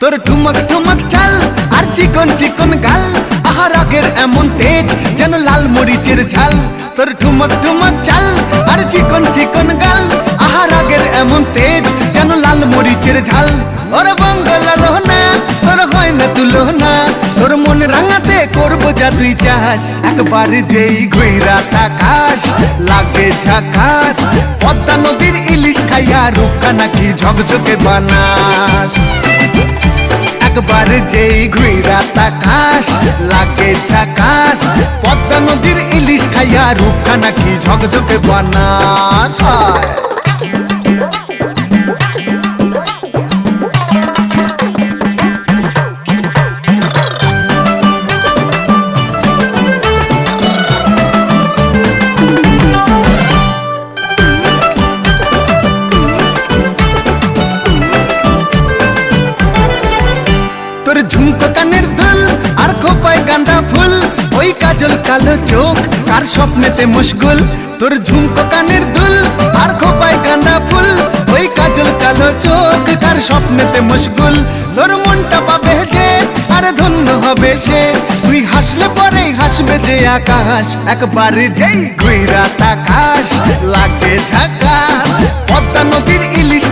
তোর ঠুমক ঠুমক চাল আর চিকন চিকন গাল, আহা রাগের এমন তেজ যেন লাল মরিচের ঝাল। তোর ঠুমক ঠুমক চাল আর চিকন চিকন গাল, আহা রাগের এমন তেজ যেন লাল মরিচের ঝাল। ওরে বঙ্গলা লোহনা তোর হয় না তুলনা, তোর মন রাঙাতে করবো যা তুই চাস। একবার যেই ঘুইরা তাকাস লাগে ঝাকাস, পদ্মা নদীর ইলিশ খাইয়া রূপকা নাকি ঝকঝকে বানাস। একবার যেই ঘুইরা তাকাস লাগে ঝাকাস, পদ্মা নদীর ইলিশ খাইয়া রূপকা নাকি ঝকঝকে বানাস। তোর ঝুমকো কানের দুল আর খোপায় গাঁদা ফুল, ওই কাজল কালো চোখ কার স্বপ্নেতে মশগুল। তোর ঝুমকো কানের দুল আর খোপায় গাঁদা ফুল, ওই কাজল কালো চোখ কার স্বপ্নেতে মশগুল। তোর মনটা পাবে যে আর ধন্য হবে সে, তুই হাসলে পরেই হাসবে যে আকাশ। একবার যেই ঘুইরা তাকাস লাগে ঝাকাস, পদ্মা নদীর ইলিশ